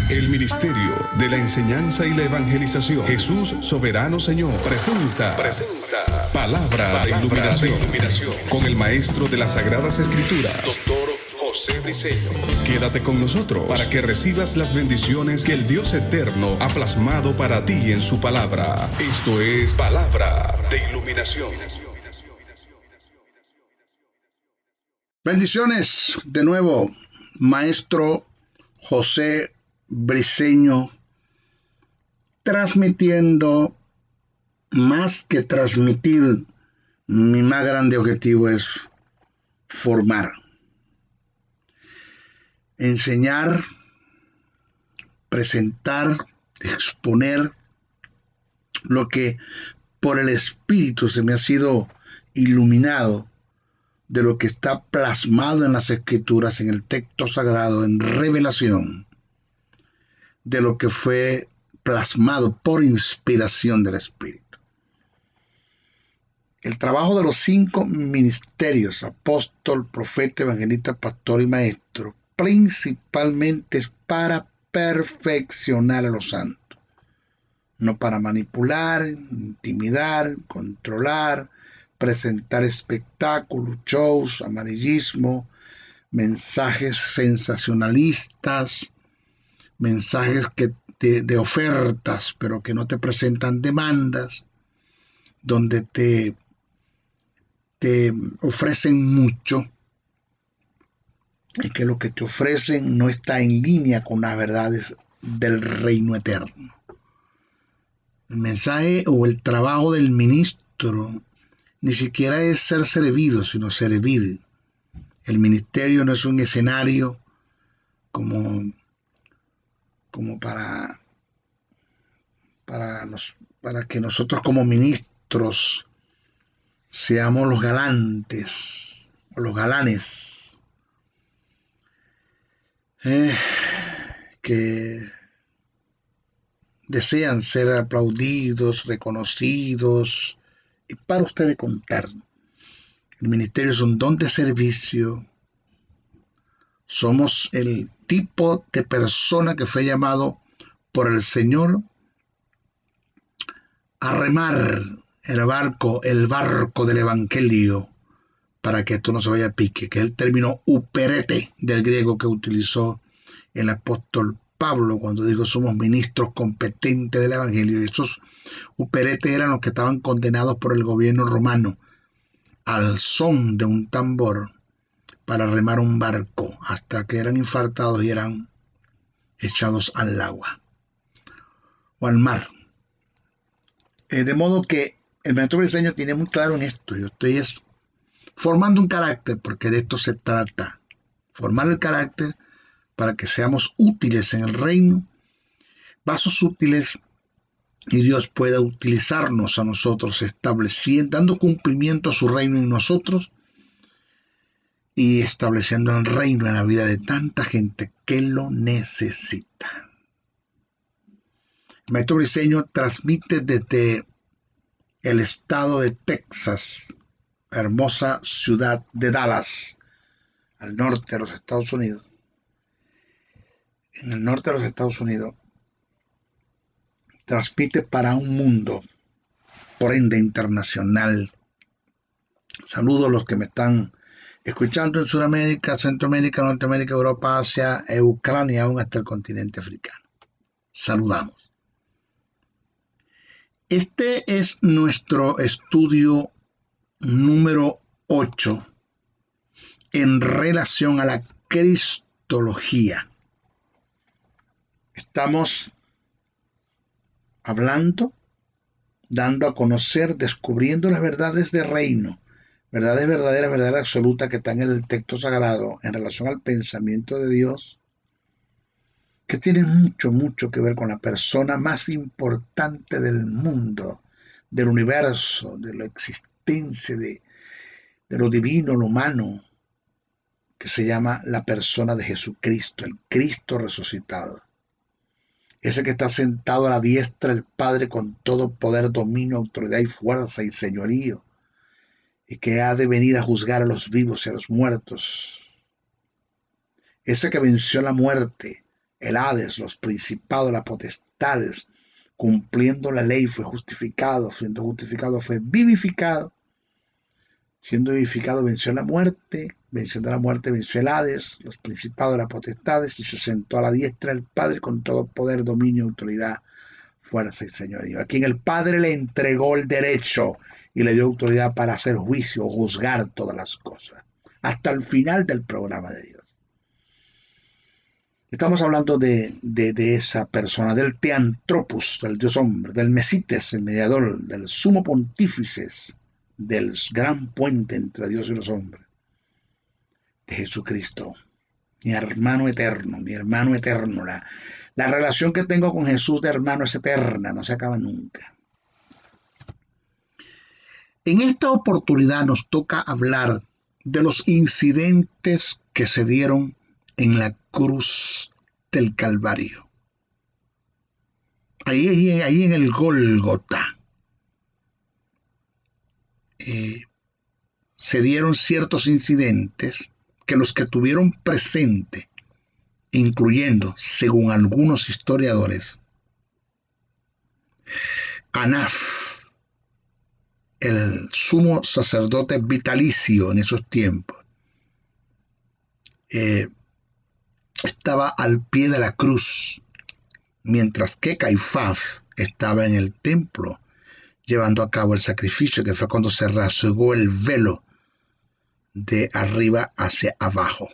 El Ministerio de la Enseñanza y la Evangelización, Jesús Soberano Señor, presenta Palabra de Iluminación con el Maestro de las Sagradas Escrituras, Dr. José Briceño. Quédate con nosotros para que recibas las bendiciones que el Dios Eterno ha plasmado para ti en su palabra. Esto es Palabra de Iluminación. Bendiciones de nuevo, Maestro José Briceño, transmitiendo. Más que transmitir, mi más grande objetivo es formar, enseñar, presentar, exponer lo que por el Espíritu se me ha sido iluminado de lo que está plasmado en las Escrituras, en el texto sagrado, en revelación, de lo que fue plasmado por inspiración del Espíritu. El trabajo de los 5 ministerios, apóstol, profeta, evangelista, pastor y maestro, principalmente es para perfeccionar a los santos, no para manipular, intimidar, controlar, presentar espectáculos, shows, amarillismo, mensajes sensacionalistas, mensajes de ofertas, pero que no te presentan demandas, donde te ofrecen mucho y que lo que te ofrecen no está en línea con las verdades del reino eterno. El mensaje o el trabajo del ministro ni siquiera es ser servido, sino servir. El ministerio no es un escenario como para que nosotros como ministros seamos los galantes o los galanes que desean ser aplaudidos, reconocidos, y para ustedes contar. El ministerio es un don de servicio. Somos el tipo de persona que fue llamado por el Señor a remar el barco del Evangelio para que esto no se vaya a pique, que es el término uperete del griego que utilizó el apóstol Pablo cuando dijo somos ministros competentes del Evangelio. Y esos uperetes eran los que estaban condenados por el gobierno romano al son de un tambor para remar un barco hasta que eran infartados y eran echados al agua o al mar. De modo que el maestro Briceño tiene muy claro en esto. Yo estoy formando un carácter, porque de esto se trata. Formar el carácter para que seamos útiles en el reino, vasos útiles, y Dios pueda utilizarnos a nosotros, estableciendo, dando cumplimiento a su reino en nosotros y estableciendo el reino en la vida de tanta gente que lo necesita. El maestro Briceño transmite desde el estado de Texas, hermosa ciudad de Dallas, al norte de los Estados Unidos. En el norte de los Estados Unidos, transmite para un mundo, por ende internacional. Saludo a los que me están escuchando en Sudamérica, Centroamérica, Norteamérica, Europa, Asia, Ucrania, aún hasta el continente africano. Saludamos. Este es nuestro estudio número 8 en relación a la cristología. Estamos hablando, dando a conocer, descubriendo las verdades del reino, verdades verdaderas, verdad absoluta que están en el texto sagrado en relación al pensamiento de Dios, que tienen mucho que ver con la persona más importante del mundo, del universo, de la existencia, de lo divino, lo humano, que se llama la persona de Jesucristo, el Cristo resucitado. Ese que está sentado a la diestra del Padre con todo poder, dominio, autoridad y fuerza y señorío, y que ha de venir a juzgar a los vivos y a los muertos. Ese que venció la muerte el Hades, los principados, las potestades, cumpliendo la ley, fue justificado, siendo justificado fue vivificado, siendo vivificado venció la muerte, venciendo la muerte venció el Hades, los principados, las potestades, y se sentó a la diestra del Padre con todo poder, dominio, autoridad, fuerza y señorío, a quien el Padre le entregó el derecho y le dio autoridad para hacer juicio o juzgar todas las cosas, hasta el final del programa de Dios. Estamos hablando de esa persona, del Teantropos, del Dios hombre, del Mesites, el mediador, del sumo pontífice, del gran puente entre Dios y los hombres, de Jesucristo, mi hermano eterno, mi hermano eterno. La relación que tengo con Jesús de hermano es eterna, no se acaba nunca. En esta oportunidad nos toca hablar de los incidentes que se dieron en la cruz del Calvario. Ahí en el Gólgota se dieron ciertos incidentes que los que tuvieron presente, incluyendo, según algunos historiadores, Anás, el sumo sacerdote vitalicio en esos tiempos, estaba al pie de la cruz, mientras que Caifás estaba en el templo llevando a cabo el sacrificio, que fue cuando se rasgó el velo de arriba hacia abajo.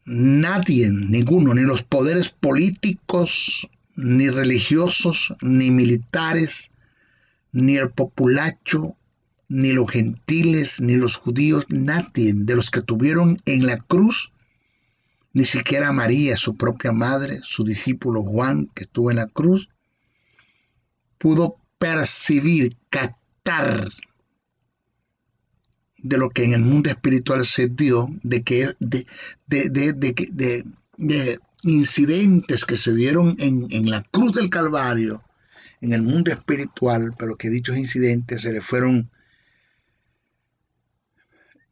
Nadie, ninguno, ni los poderes políticos, ni religiosos, ni militares, ni el populacho, ni los gentiles, ni los judíos, nadie de los que tuvieron en la cruz, ni siquiera María, su propia madre, su discípulo Juan, que estuvo en la cruz, pudo percibir, captar de lo que en el mundo espiritual se dio, de incidentes que se dieron en la cruz del Calvario, en el mundo espiritual, pero que dichos incidentes se le fueron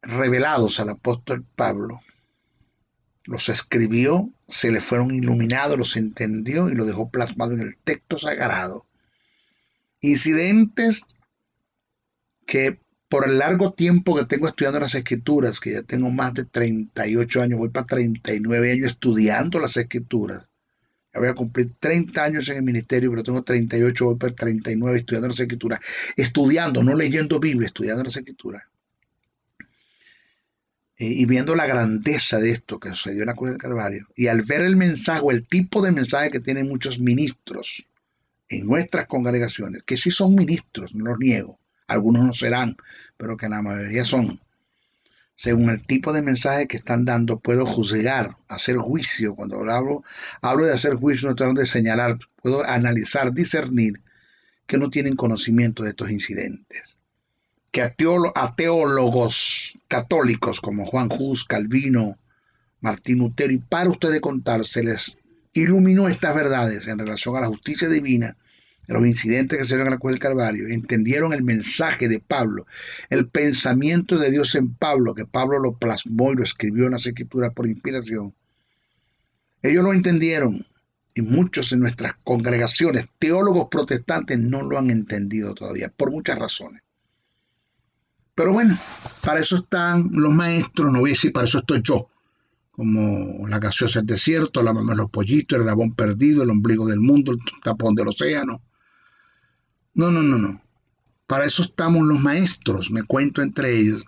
revelados al apóstol Pablo. Los escribió, se le fueron iluminados, los entendió y lo dejó plasmado en el texto sagrado. Incidentes que por el largo tiempo que tengo estudiando las Escrituras, que ya tengo más de 38 años, voy para 39 años estudiando las Escrituras. Ya voy a cumplir 30 años en el ministerio, pero tengo 38, voy para 39 estudiando las Escrituras. Estudiando, no leyendo Biblia, estudiando las Escrituras. Y viendo la grandeza de esto que sucedió en la cruz del Calvario. Y al ver el mensaje, o el tipo de mensaje que tienen muchos ministros en nuestras congregaciones, que sí son ministros, no los niego. Algunos no serán, pero que la mayoría son. Según el tipo de mensaje que están dando, puedo juzgar, hacer juicio. Cuando hablo de hacer juicio, no estoy hablando de señalar, puedo analizar, discernir que no tienen conocimiento de estos incidentes. Que a teólogos católicos como Juan Hus, Calvino, Martín Lutero, y para ustedes contar, se les iluminó estas verdades en relación a la justicia divina, a los incidentes que se dieron en la cruz del Calvario, entendieron el mensaje de Pablo, el pensamiento de Dios en Pablo, que Pablo lo plasmó y lo escribió en las Escrituras por inspiración. Ellos lo entendieron, y muchos en nuestras congregaciones, teólogos protestantes, no lo han entendido todavía, por muchas razones. Pero bueno, para eso están los maestros, no voy a decir para eso estoy yo, como la gaseosa del desierto, la mamá de los pollitos, el labón perdido, el ombligo del mundo, el tapón del océano. No. Para eso estamos los maestros, me cuento entre ellos,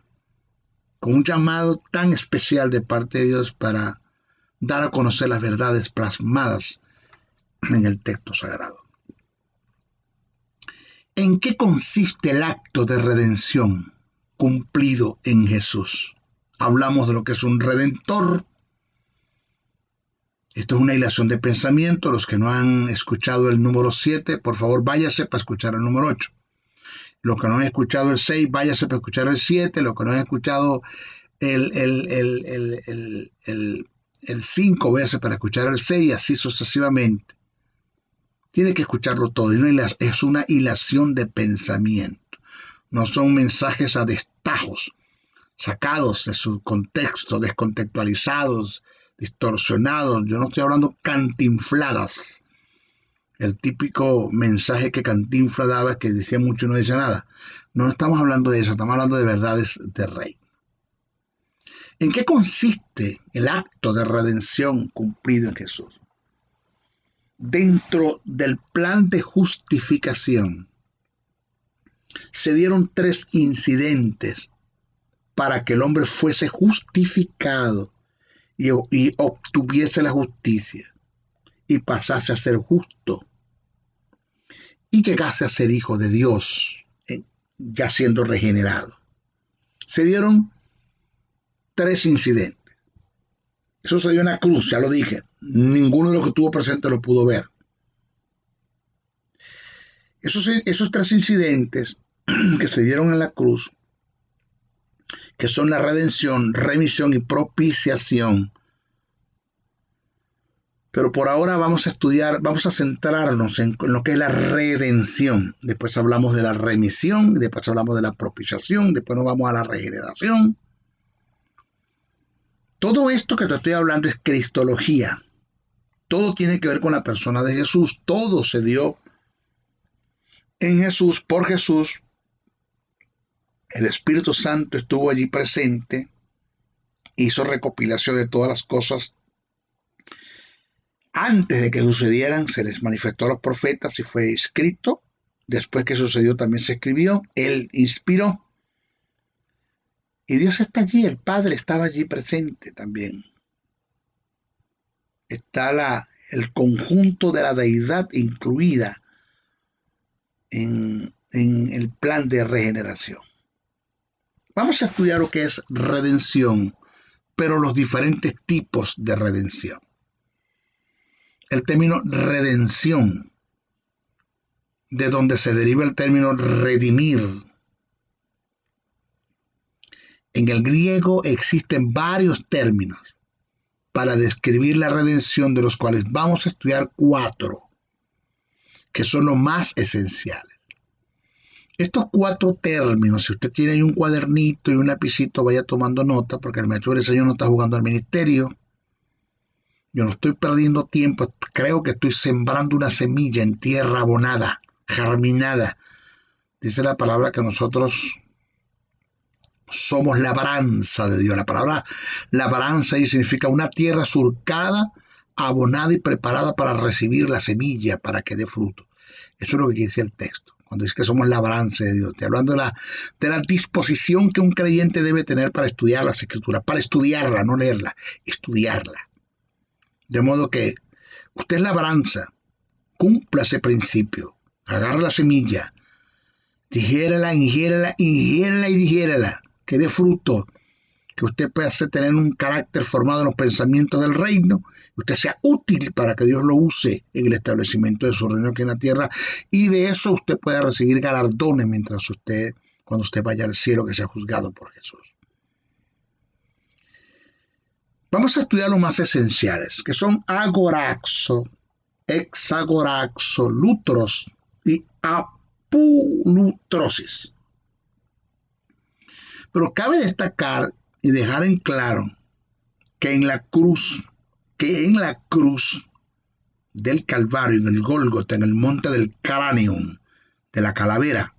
con un llamado tan especial de parte de Dios para dar a conocer las verdades plasmadas en el texto sagrado. ¿En qué consiste el acto de redención cumplido en Jesús? Hablamos de lo que es un redentor. Esto es una hilación de pensamiento. Los que no han escuchado el número 7, por favor váyase para escuchar el número 8. Los que no han escuchado el 6, váyase para escuchar el 7. Los que no han escuchado el 5, váyase para escuchar el 6 y así sucesivamente. Tiene que escucharlo todo. Es una hilación de pensamiento. No son mensajes a destajos, sacados de su contexto, descontextualizados, distorsionados. Yo no estoy hablando cantinfladas. El típico mensaje que Cantinflas daba, que decía mucho y no decía nada. No estamos hablando de eso, estamos hablando de verdades de rey. ¿En qué consiste el acto de redención cumplido en Jesús? Dentro del plan de justificación se dieron 3 incidentes para que el hombre fuese justificado y obtuviese la justicia y pasase a ser justo y llegase a ser hijo de Dios, ya siendo regenerado. Se dieron 3 incidentes. Eso se dio en la cruz, ya lo dije. Ninguno de los que estuvo presente lo pudo ver. Esos 3 incidentes que se dieron en la cruz, que son la redención, remisión y propiciación. Pero por ahora vamos a centrarnos en lo que es la redención. Después hablamos de la remisión, después hablamos de la propiciación, después nos vamos a la regeneración. Todo esto que te estoy hablando es cristología. Todo tiene que ver con la persona de Jesús. Todo se dio en Jesús, por Jesús. El Espíritu Santo estuvo allí presente, hizo recopilación de todas las cosas. Antes de que sucedieran, se les manifestó a los profetas y fue escrito. Después que sucedió, también se escribió. Él inspiró. Y Dios está allí, el Padre estaba allí presente también. Está el conjunto de la deidad incluida en el plan de regeneración. Vamos a estudiar lo que es redención, pero los diferentes tipos de redención. El término redención, de donde se deriva el término redimir. En el griego existen varios términos para describir la redención, de los cuales vamos a estudiar 4, que son los más esenciales. Estos 4 términos, si usted tiene ahí un cuadernito y un lapicito, vaya tomando nota, porque el maestro del Señor no está jugando al ministerio. Yo no estoy perdiendo tiempo, creo que estoy sembrando una semilla en tierra abonada, germinada. Dice la palabra que nosotros somos labranza de Dios. La palabra labranza ahí significa una tierra surcada, abonada y preparada para recibir la semilla, para que dé fruto. Eso es lo que dice el texto, cuando dice que somos labranza de Dios. Estoy hablando de la disposición que un creyente debe tener para estudiar las Escrituras, para estudiarla, no leerla, estudiarla. De modo que usted es labranza, cumpla ese principio, agarre la semilla, digiérala, ingiérala y digiérala, que dé fruto, que usted pueda tener un carácter formado en los pensamientos del reino, que usted sea útil para que Dios lo use en el establecimiento de su reino aquí en la tierra, y de eso usted pueda recibir galardones cuando usted vaya al cielo, que sea juzgado por Jesús. Vamos a estudiar los más esenciales, que son agoraxo, hexagoraxo, lutros y apulutrosis. Pero cabe destacar y dejar en claro que en la cruz del Calvario, en el Gólgota, en el monte del Cráneo, de la calavera,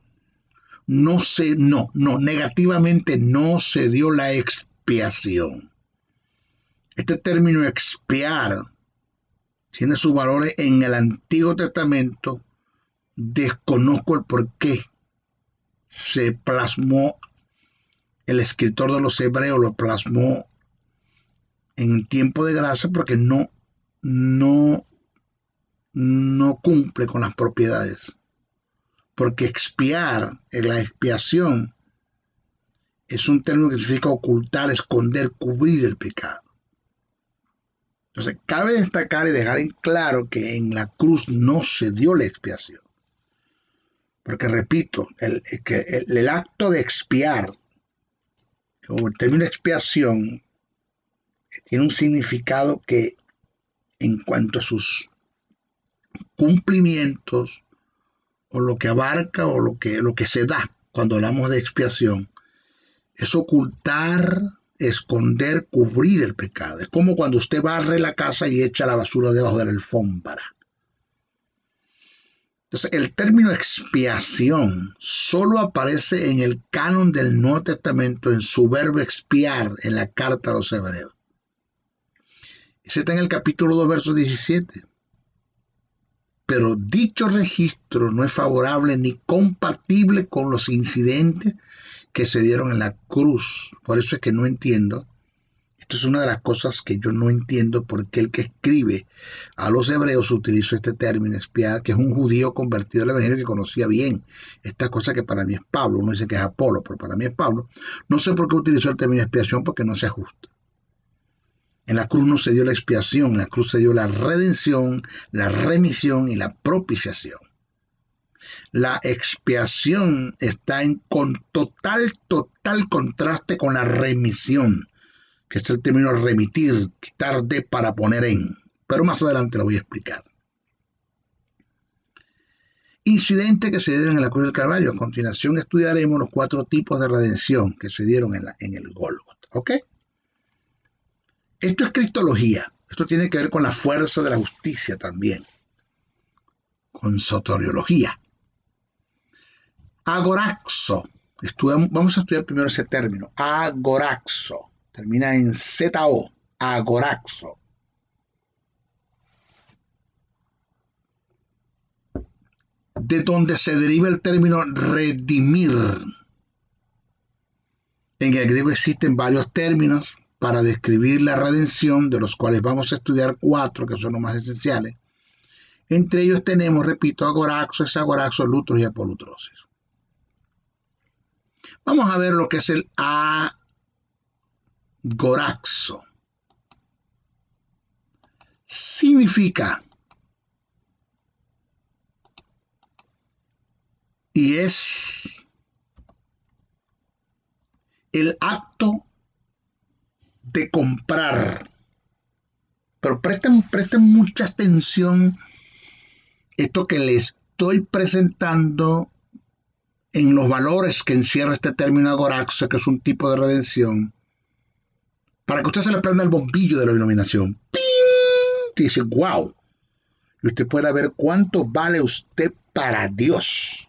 negativamente no se dio la expiación. Este término expiar tiene sus valores en el Antiguo Testamento. Desconozco el por qué se plasmó, el escritor de los Hebreos lo plasmó en tiempo de gracia, porque no cumple con las propiedades. Porque expiar, la expiación, es un término que significa ocultar, esconder, cubrir el pecado. Entonces, cabe destacar y dejar en claro que en la cruz no se dio la expiación. Porque, repito, el acto de expiar, o el término expiación, tiene un significado que, en cuanto a sus cumplimientos, o lo que abarca, o lo que se da cuando hablamos de expiación, es ocultar, esconder, cubrir el pecado. Es como cuando usted barre la casa y echa la basura debajo de la alfombra. Entonces, el término expiación solo aparece en el canon del Nuevo Testamento en su verbo expiar en la carta a los Hebreos. Ese está en el capítulo 2, verso 17. Pero dicho registro no es favorable ni compatible con los incidentes que se dieron en la cruz. Por eso es que no entiendo. Esto es una de las cosas que yo no entiendo por qué el que escribe a los hebreos utilizó este término expiar, que es un judío convertido al evangelio que conocía bien esta cosa que para mí es Pablo. Uno dice que es Apolo, pero para mí es Pablo. No sé por qué utilizó el término expiación, porque no se ajusta. En la cruz no se dio la expiación, en la cruz se dio la redención, la remisión y la propiciación. La expiación está con total contraste con la remisión, que es el término remitir, quitar de para poner en. Pero más adelante lo voy a explicar. Incidentes que se dieron en la cruz del Calvario. A continuación estudiaremos los 4 tipos de redención que se dieron en el Gólgota. ¿Ok? Esto es cristología. Esto tiene que ver con la fuerza de la justicia también. Con soteriología. Agoraxo. Vamos a estudiar primero ese término. Agoraxo. Termina en ZO. Agoraxo. De donde se deriva el término redimir. En el griego existen varios términos para describir la redención, de los cuales vamos a estudiar 4, que son los más esenciales. Entre ellos tenemos, repito, agoraxo, hesagoraxo, lutros y apolutrosis. Vamos a ver lo que es el agoraxo. Significa y es el acto de comprar. Pero presten mucha atención esto que les estoy presentando en los valores que encierra este término agoraxo, que es un tipo de redención, para que usted se le prenda el bombillo de la iluminación. ¡Ping! Que dice, wow. Y usted pueda ver cuánto vale usted para Dios.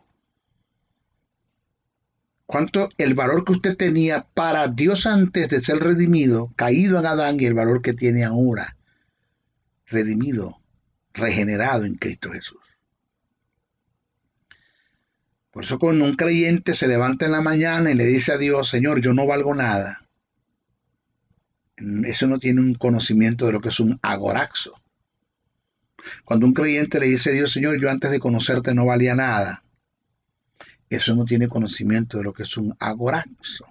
Cuánto el valor que usted tenía para Dios antes de ser redimido, caído en Adán, y el valor que tiene ahora, redimido, regenerado en Cristo Jesús. Por eso cuando un creyente se levanta en la mañana y le dice a Dios, Señor, yo no valgo nada, eso no tiene un conocimiento de lo que es un agoraxo. Cuando un creyente le dice a Dios, Señor, yo antes de conocerte no valía nada, eso no tiene conocimiento de lo que es un agoraxo.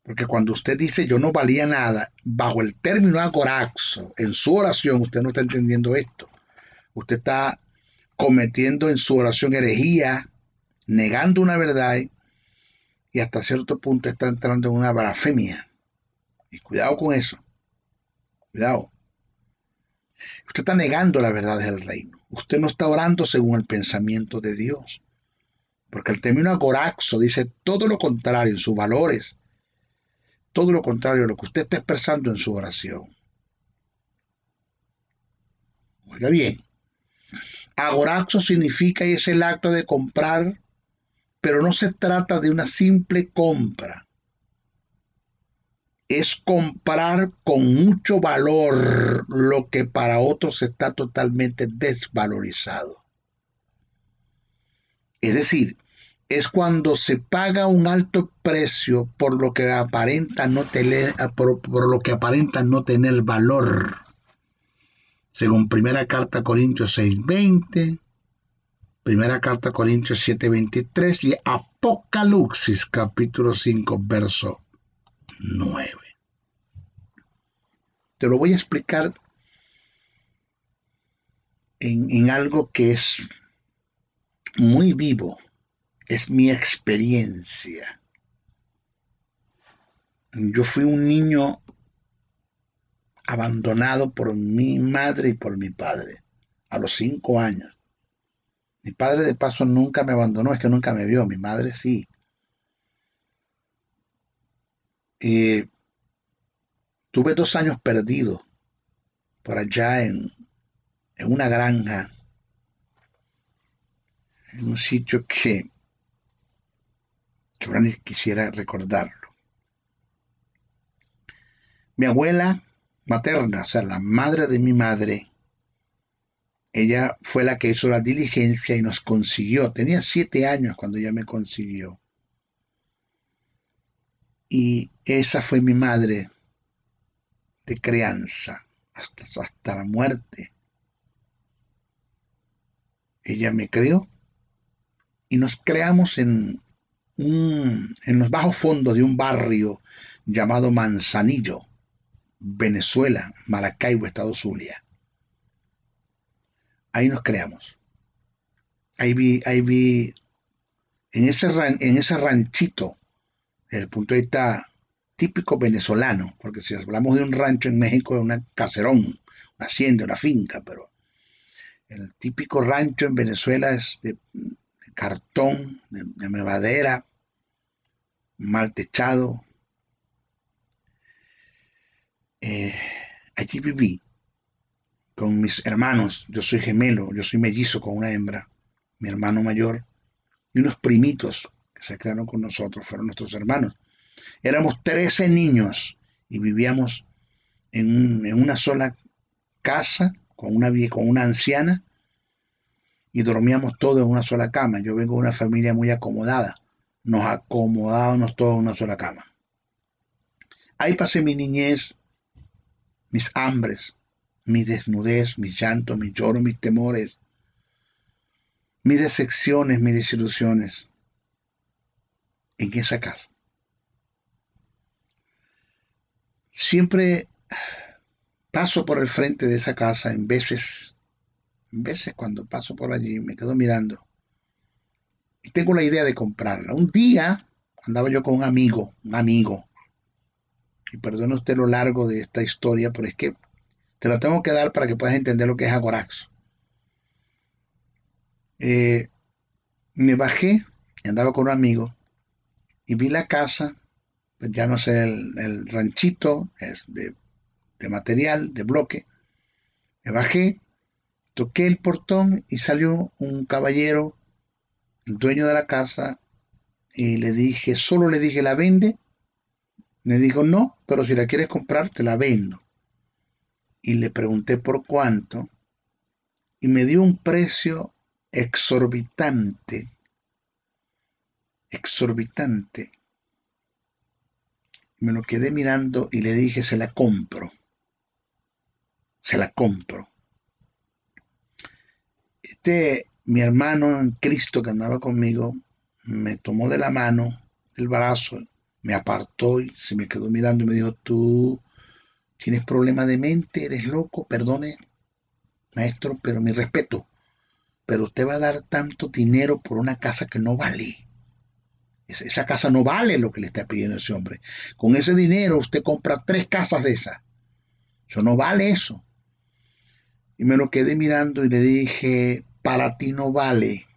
Porque cuando usted dice yo no valía nada, bajo el término agoraxo, en su oración, usted no está entendiendo esto. Usted está cometiendo en su oración herejía, negando una verdad y hasta cierto punto está entrando en una blasfemia. Y cuidado con eso. Cuidado. Usted está negando las verdades del reino. Usted no está orando según el pensamiento de Dios. Porque el término agoraxo dice todo lo contrario en sus valores. Todo lo contrario a lo que usted está expresando en su oración. Oiga bien. Agoraxo significa y es el acto de comprar, pero no se trata de una simple compra. Es comprar con mucho valor lo que para otros está totalmente desvalorizado. Es decir, es cuando se paga un alto precio por lo que aparenta no tener valor. Según Primera Carta a Corintios 6:20, Primera Carta a Corintios 7:23 y Apocalipsis capítulo 5, verso 9. Te lo voy a explicar en algo que es muy vivo. Es mi experiencia. Yo fui un niño abandonado por mi madre y por mi padre a los 5 años. Mi padre de paso nunca me abandonó, es que nunca me vio, mi madre sí. Tuve 2 años perdidos por allá en una granja, en un sitio que ahora ni quisiera recordarlo. Mi abuela materna, o sea, la madre de mi madre, ella fue la que hizo la diligencia y nos consiguió. Tenía 7 años cuando ella me consiguió. Y esa fue mi madre de crianza hasta la muerte. Ella me crió y nos creamos en los bajos fondos de un barrio llamado Manzanillo, Venezuela, Maracaibo, estado Zulia. Ahí nos creamos. Ahí vi en ese ranchito, desde el punto de vista típico venezolano, porque si hablamos de un rancho en México es un caserón, una hacienda, una finca, pero el típico rancho en Venezuela es de cartón, de madera, mal techado. Allí viví con mis hermanos. Yo soy gemelo, yo soy mellizo con una hembra, mi hermano mayor, y unos primitos que se crearon con nosotros, fueron nuestros hermanos. Éramos 13 niños y vivíamos en una sola casa con una anciana y dormíamos todos en una sola cama. Yo vengo de una familia muy acomodada. Nos acomodábamos todos en una sola cama. Ahí pasé mi niñez, mis hambres, mi desnudez, mis llantos, mis lloros, mis temores, mis decepciones, mis desilusiones en esa casa. Siempre paso por el frente de esa casa, en veces cuando paso por allí me quedo mirando y tengo la idea de comprarla. Un día andaba yo con un amigo, y perdone usted lo largo de esta historia, pero es que te la tengo que dar para que puedas entender lo que es agoraxo. Me bajé, andaba con un amigo y vi la casa, pues ya no sé, el ranchito es de material, de bloque. Me bajé, toqué el portón y salió un caballero, el dueño de la casa, y solo le dije, ¿la vende? Me dijo, no, pero si la quieres comprar, te la vendo. Y le pregunté por cuánto, y me dio un precio exorbitante. Me lo quedé mirando y le dije, se la compro. Mi hermano en Cristo que andaba conmigo, me tomó de la mano, del brazo, me apartó y se me quedó mirando y me dijo, tú tienes problema de mente, eres loco, perdone, maestro, pero mi respeto, pero usted va a dar tanto dinero por una casa que no vale. Esa casa no vale lo que le está pidiendo ese hombre. Con ese dinero usted compra 3 casas de esas. Eso no vale eso. Y me lo quedé mirando y le dije, para ti no vale,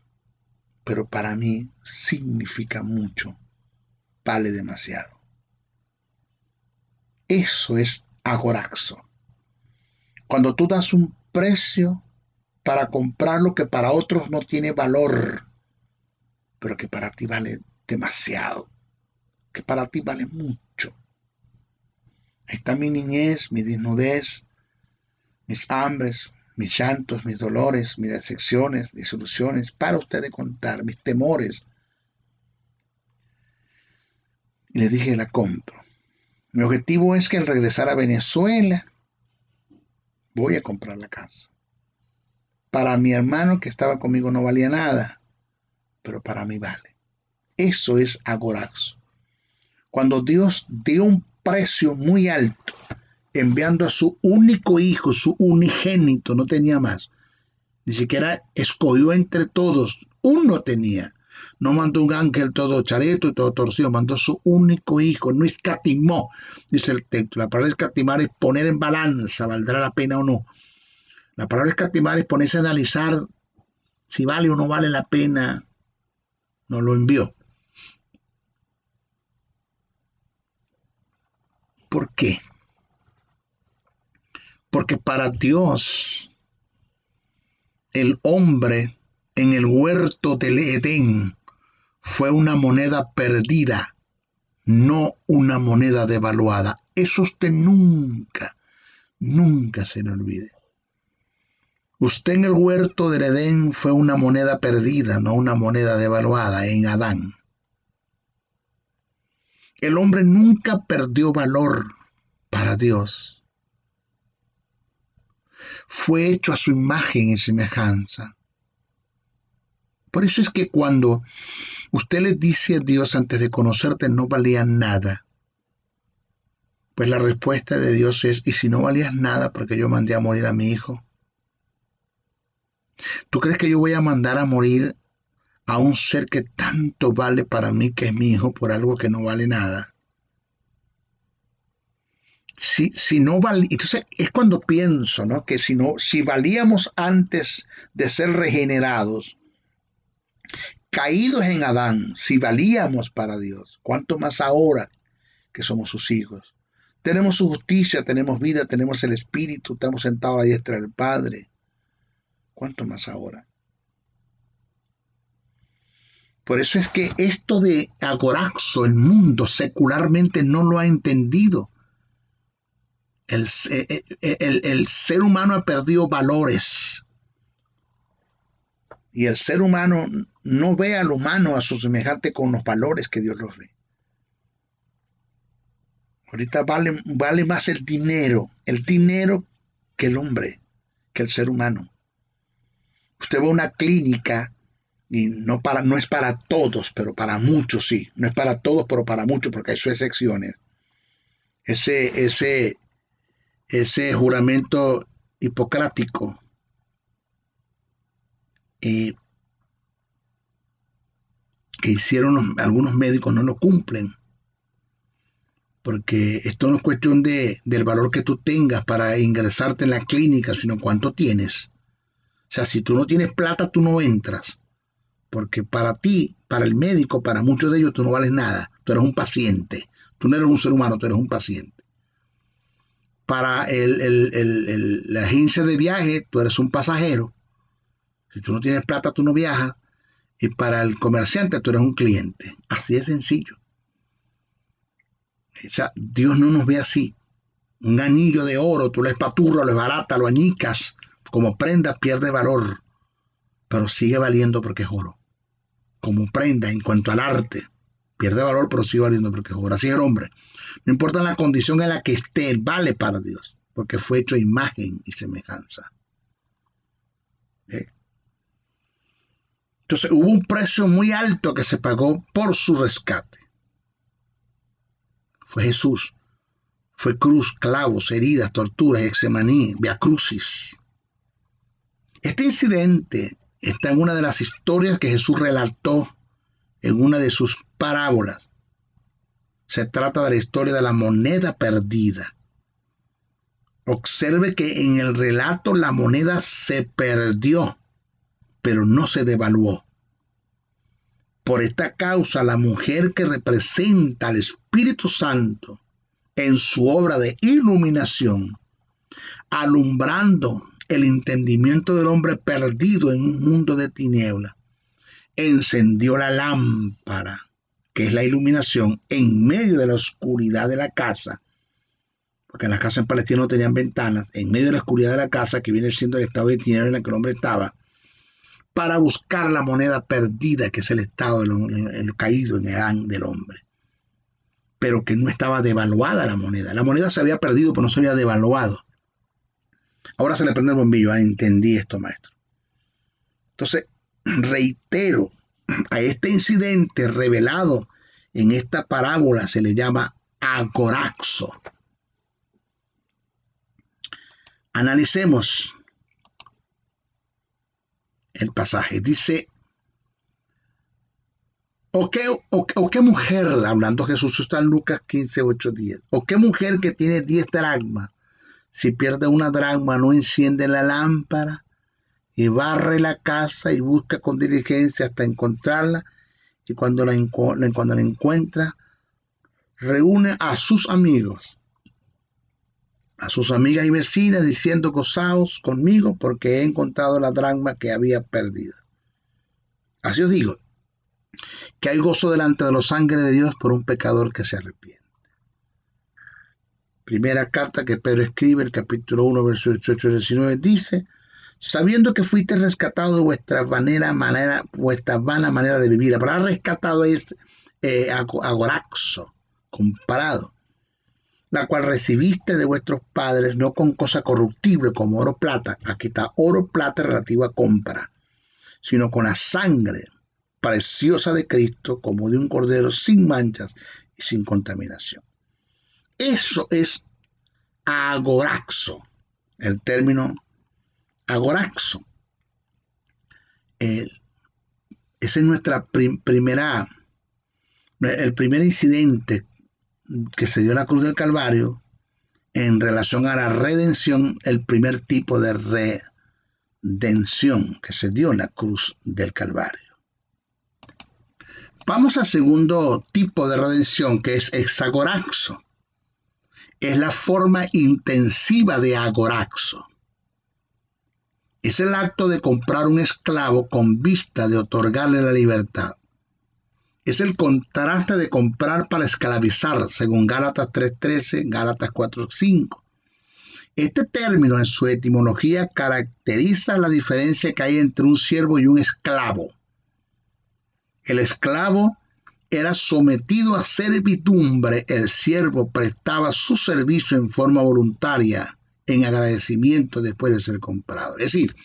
pero para mí significa mucho, vale demasiado. Eso es agoraxo. Cuando tú das un precio para comprar lo que para otros no tiene valor, pero que para ti vale demasiado, que para ti vale mucho. Ahí está mi niñez, mi desnudez, mis hambres, mis llantos, mis dolores, mis decepciones, disoluciones, para ustedes contar, mis temores. Y le dije, la compro. Mi objetivo es que al regresar a Venezuela, voy a comprar la casa. Para mi hermano que estaba conmigo no valía nada, pero para mí vale. Eso es agoraxo. Cuando Dios dio un precio muy alto, enviando a su único hijo, su unigénito, no tenía más. Ni siquiera escogió entre todos, uno tenía. No mandó un ángel todo chareto y todo torcido, mandó su único hijo, no escatimó, dice el texto. La palabra escatimar es poner en balanza, ¿valdrá la pena o no? La palabra escatimar es ponerse a analizar si vale o no vale la pena. Nos lo envió. ¿Por qué? Porque para Dios, el hombre en el huerto del Edén fue una moneda perdida, no una moneda devaluada. Eso usted nunca se le olvide. Usted en el huerto del Edén fue una moneda perdida, no una moneda devaluada en Adán. El hombre nunca perdió valor para Dios. Fue hecho a su imagen y semejanza. Por eso es que cuando usted le dice a Dios, antes de conocerte no valía nada, pues la respuesta de Dios es, ¿y si no valías nada porque yo mandé a morir a mi hijo? ¿Tú crees que yo voy a mandar a morir a un ser que tanto vale para mí, que es mi hijo, por algo que no vale nada? Si no vale, entonces es cuando pienso, ¿no?, que si valíamos antes de ser regenerados, caídos en Adán, si valíamos para Dios, ¿cuánto más ahora que somos sus hijos? Tenemos su justicia, tenemos vida, tenemos el Espíritu, estamos sentados a la diestra del Padre. ¿Cuánto más ahora? Por eso es que esto de agoraxo, el mundo secularmente no lo ha entendido. El ser humano ha perdido valores. Y el ser humano no ve al humano, a su semejante, con los valores que Dios los ve. Ahorita vale más el dinero que el hombre, que el ser humano. Usted va a una clínica y no es para todos, pero para muchos sí. No es para todos, pero para muchos, porque hay sus excepciones. Ese juramento hipocrático que hicieron algunos médicos no lo cumplen, porque esto no es cuestión del valor que tú tengas para ingresarte en la clínica, sino cuánto tienes. O sea, si tú no tienes plata, tú no entras, porque para ti, para el médico, para muchos de ellos, tú no vales nada. Tú eres un paciente, tú no eres un ser humano, tú eres un paciente. Para la agencia de viaje, tú eres un pasajero. Si tú no tienes plata, tú no viajas. Y para el comerciante, tú eres un cliente. Así de sencillo. O sea, Dios no nos ve así. Un anillo de oro, tú lo espaturras, lo esbaratas, lo añicas. Como prenda pierde valor, pero sigue valiendo porque es oro. Como prenda en cuanto al arte, pierde valor, pero sigue valiendo porque es oro. Así es el hombre. No importa la condición en la que esté, él vale para Dios, porque fue hecho a imagen y semejanza. Entonces hubo un precio muy alto que se pagó por su rescate. Fue Jesús. Fue cruz, clavos, heridas, torturas, Getsemaní, Via Crucis. Este incidente está en una de las historias que Jesús relató en una de sus parábolas. Se trata de la historia de la moneda perdida. Observe que en el relato la moneda se perdió, pero no se devaluó. Por esta causa, la mujer que representa al Espíritu Santo en su obra de iluminación, alumbrando el entendimiento del hombre perdido en un mundo de tinieblas, encendió la lámpara, que es la iluminación, en medio de la oscuridad de la casa, porque en las casas en Palestina no tenían ventanas, en medio de la oscuridad de la casa, que viene siendo el estado de tinieblas en el que el hombre estaba, para buscar la moneda perdida, que es el estado del caído en Adán del hombre, pero que no estaba devaluada la moneda. La moneda se había perdido, pero no se había devaluado. Ahora se le prende el bombillo. Entendí esto, maestro. Entonces, reitero, a este incidente revelado en esta parábola se le llama agoraxo. Analicemos el pasaje. Dice, ¿o qué mujer, hablando Jesús, está en Lucas 15, 8, 10, o qué mujer que tiene 10 dracmas, si pierde una dracma, no enciende la lámpara y barre la casa y busca con diligencia hasta encontrarla, y cuando la encuentra, reúne a sus amigos a sus amigas y vecinas diciendo: gozaos conmigo porque he encontrado la dracma que había perdido. Así os digo, que hay gozo delante de los ángeles de Dios por un pecador que se arrepiente. Primera carta que Pedro escribe, el capítulo 1, versos 18 y 19, dice: sabiendo que fuiste rescatado de vuestra vana manera de vivir. La palabra rescatado es agoraxo, comparado, la cual recibiste de vuestros padres, no con cosa corruptible como oro o plata. Aquí está oro, plata relativa a compra, sino con la sangre preciosa de Cristo, como de un cordero sin manchas y sin contaminación. Eso es agoraxo, el término agoraxo. Ese es el primer incidente que se dio en la cruz del Calvario en relación a la redención, el primer tipo de redención que se dio en la cruz del Calvario. Vamos al segundo tipo de redención, que es exagoraxo. Es la forma intensiva de agoraxo. Es el acto de comprar un esclavo con vista de otorgarle la libertad. Es el contraste de comprar para esclavizar, según Gálatas 3:13, Gálatas 4:5. Este término en su etimología caracteriza la diferencia que hay entre un siervo y un esclavo. El esclavo era sometido a servidumbre, el siervo prestaba su servicio en forma voluntaria, en agradecimiento después de ser comprado. Es decir,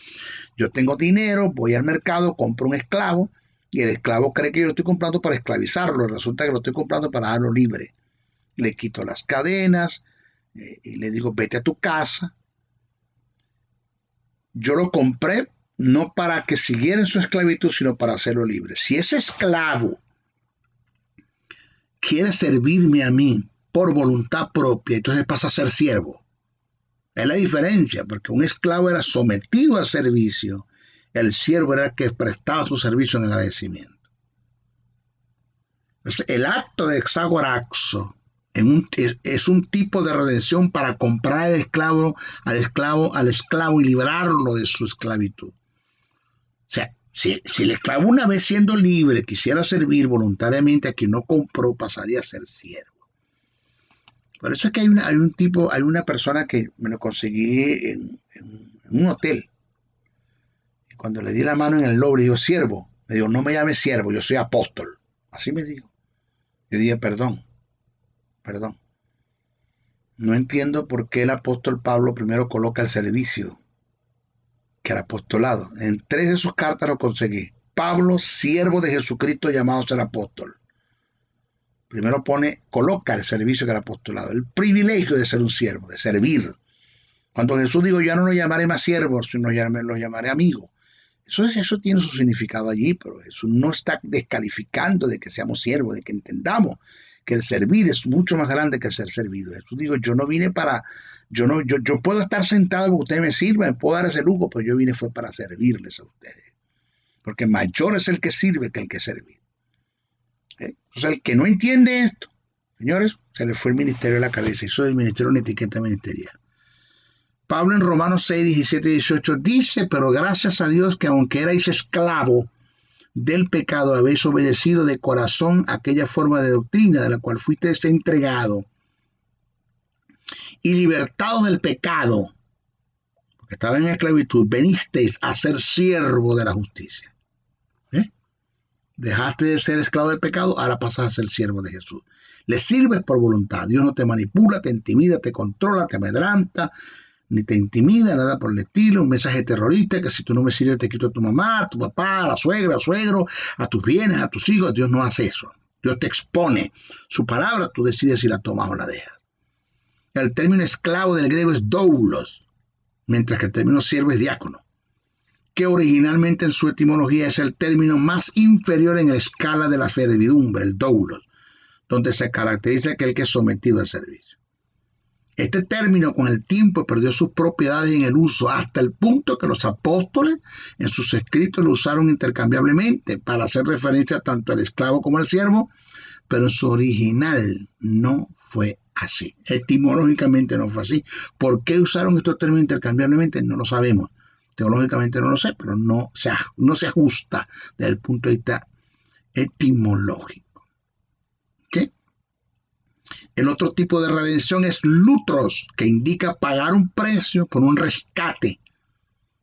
yo tengo dinero, voy al mercado, compro un esclavo, y el esclavo cree que yo lo estoy comprando para esclavizarlo, resulta que lo estoy comprando para darlo libre. Le quito las cadenas y le digo: vete a tu casa. Yo lo compré no para que siguiera en su esclavitud, sino para hacerlo libre. Si ese esclavo quiere servirme a mí por voluntad propia, entonces pasa a ser siervo. Es la diferencia, porque un esclavo era sometido al servicio, el siervo era el que prestaba su servicio en agradecimiento. Entonces, el acto de exagoraxo es un tipo de redención para comprar al esclavo y librarlo de su esclavitud. O sea, si el esclavo, una vez siendo libre, quisiera servir voluntariamente a quien no compró, pasaría a ser siervo. Por eso es que hay una persona que me lo conseguí en un hotel. Y cuando le di la mano en el lobre, digo: siervo. Me dijo: no me llames siervo, yo soy apóstol. Así me dijo. Yo dije: perdón. No entiendo por qué el apóstol Pablo primero coloca el servicio que el apostolado. En 3 de sus cartas lo conseguí. Pablo, siervo de Jesucristo, llamado a ser apóstol. Primero coloca el servicio que el apostolado, el privilegio de ser un siervo, de servir. Cuando Jesús dijo: ya no lo llamaré más siervo, sino lo llamaré amigo. Eso tiene su significado allí, pero Jesús no está descalificando de que seamos siervos, de que entendamos que el servir es mucho más grande que el ser servido. Jesús dijo: yo no vine para, yo puedo estar sentado porque ustedes me sirvan, puedo dar ese lujo, pero yo vine fue para servirles a ustedes. Porque mayor es el que sirve que el que sirve. Entonces, el que no entiende esto, señores, se le fue el ministerio de la cabeza. Hizo del ministerio una etiqueta ministerial. Pablo en Romanos 6, 17 y 18 dice: pero gracias a Dios que aunque erais esclavo del pecado, habéis obedecido de corazón aquella forma de doctrina de la cual fuisteis entregado, y libertados del pecado, porque estaba en esclavitud, venisteis a ser siervo de la justicia. Dejaste de ser esclavo del pecado, ahora pasas a ser siervo de Jesús. Le sirves por voluntad. Dios no te manipula, te intimida, te controla, te amedranta, ni te intimida, nada por el estilo. Un mensaje terrorista que si tú no me sirves te quito a tu mamá, a tu papá, a la suegra, al suegro, a tus bienes, a tus hijos. Dios no hace eso. Dios te expone su palabra, tú decides si la tomas o la dejas. El término esclavo del griego es doulos, mientras que el término siervo es diácono, que originalmente en su etimología es el término más inferior en la escala de la servidumbre, el doulos, donde se caracteriza aquel que es sometido al servicio. Este término con el tiempo perdió sus propiedades en el uso, hasta el punto que los apóstoles en sus escritos lo usaron intercambiablemente para hacer referencia tanto al esclavo como al siervo, pero en su original no fue así. Etimológicamente no fue así. ¿Por qué usaron estos términos intercambiablemente? No lo sabemos. Teológicamente no lo sé, pero no se ajusta desde el punto de vista etimológico. ¿Okay? El otro tipo de redención es lutros, que indica pagar un precio por un rescate.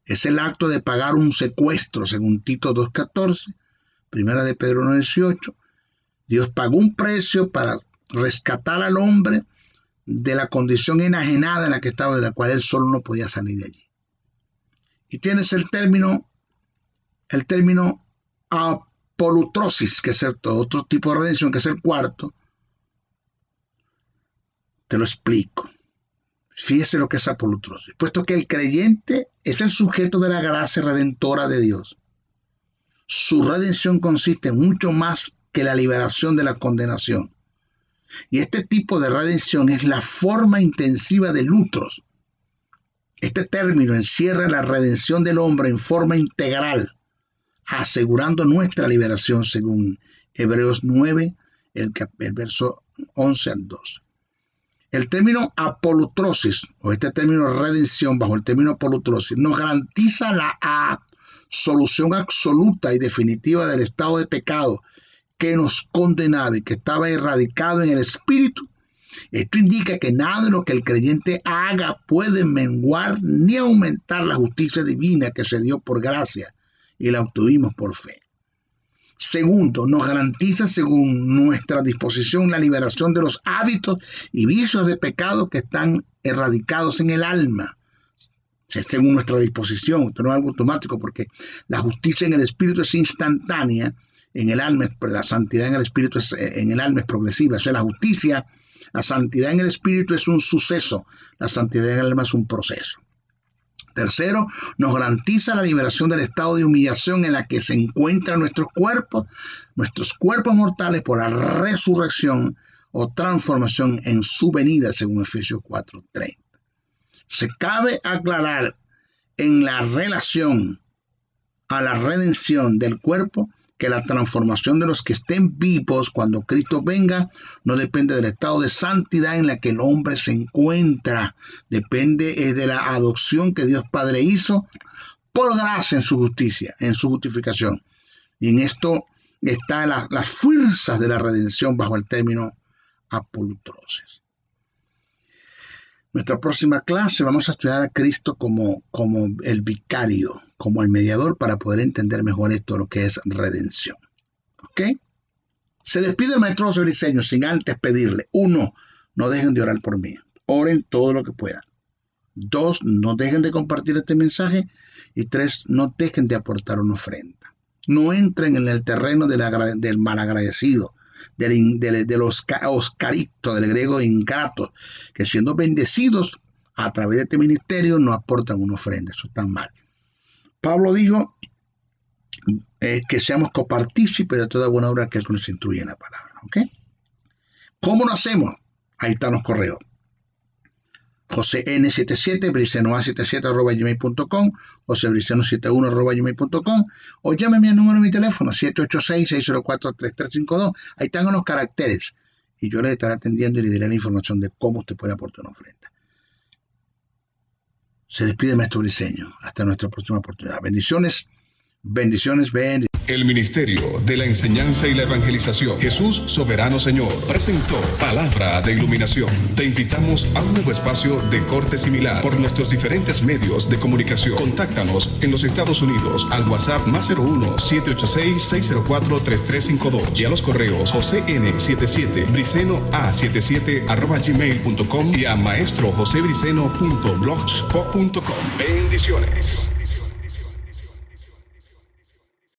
Es el acto de pagar un secuestro, según Tito 2.14, Primera de Pedro 1.18. Dios pagó un precio para rescatar al hombre de la condición enajenada en la que estaba, de la cual él solo no podía salir de allí. Y tienes el término apolutrosis, que es otro tipo de redención, que es el cuarto. Te lo explico. Fíjese lo que es apolutrosis. Puesto que el creyente es el sujeto de la gracia redentora de Dios, su redención consiste en mucho más que la liberación de la condenación. Y este tipo de redención es la forma intensiva de lutros. Este término encierra la redención del hombre en forma integral, asegurando nuestra liberación, según Hebreos 9, el verso 11 al 12. El término apolutrosis, o este término redención bajo el término apolutrosis, nos garantiza la absolución absoluta y definitiva del estado de pecado que nos condenaba y que estaba erradicado en el espíritu. Esto indica que nada de lo que el creyente haga puede menguar ni aumentar la justicia divina que se dio por gracia y la obtuvimos por fe. Segundo, nos garantiza, según nuestra disposición, la liberación de los hábitos y vicios de pecado que están erradicados en el alma. Según nuestra disposición, esto no es algo automático, porque la justicia en el espíritu es instantánea, en el alma, la santidad en el espíritu en el alma es progresiva. O sea, la santidad en el espíritu es un suceso, la santidad en el alma es un proceso. Tercero, nos garantiza la liberación del estado de humillación en la que se encuentran nuestros cuerpos mortales, por la resurrección o transformación en su venida, según Efesios 4:30. Se cabe aclarar en la relación a la redención del cuerpo que la transformación de los que estén vivos cuando Cristo venga no depende del estado de santidad en la que el hombre se encuentra. Depende de la adopción que Dios Padre hizo por gracia en su justicia, en su justificación. Y en esto están las fuerzas de la redención bajo el término apolutrosis. Nuestra próxima clase vamos a estudiar a Cristo como el vicario, como el mediador, para poder entender mejor esto, lo que es redención. ¿Ok? Se despide el maestro José Briceño sin antes pedirle: 1, no dejen de orar por mí. Oren todo lo que puedan. 2, no dejen de compartir este mensaje. Y 3, no dejen de aportar una ofrenda. No entren en el terreno del malagradecido, de los oscaritos, del griego ingratos, que siendo bendecidos a través de este ministerio no aportan una ofrenda. Eso está mal. Pablo dijo que seamos copartícipes de toda buena obra que Él nos instruye en la palabra. ¿Ok? ¿Cómo lo hacemos? Ahí están los correos. JoseN77, bricenoa77@gmail.com, josebriceno71@gmail.com, o llámeme al número de mi teléfono 786-604-3352. Ahí están los caracteres y yo le estaré atendiendo y le diré la información de cómo usted puede aportar una ofrenda. Se despide el maestro Briceño. Hasta nuestra próxima oportunidad. Bendiciones, bendiciones, bendiciones. El Ministerio de la Enseñanza y la Evangelización, Jesús Soberano Señor, presentó Palabra de Iluminación. Te invitamos a un nuevo espacio de corte similar por nuestros diferentes medios de comunicación. Contáctanos en los Estados Unidos al WhatsApp +01-786-604-3352 y a los correos josén77, bricenoa77@gmail.com y a maestrojosebriceno.blogspot.com. Bendiciones.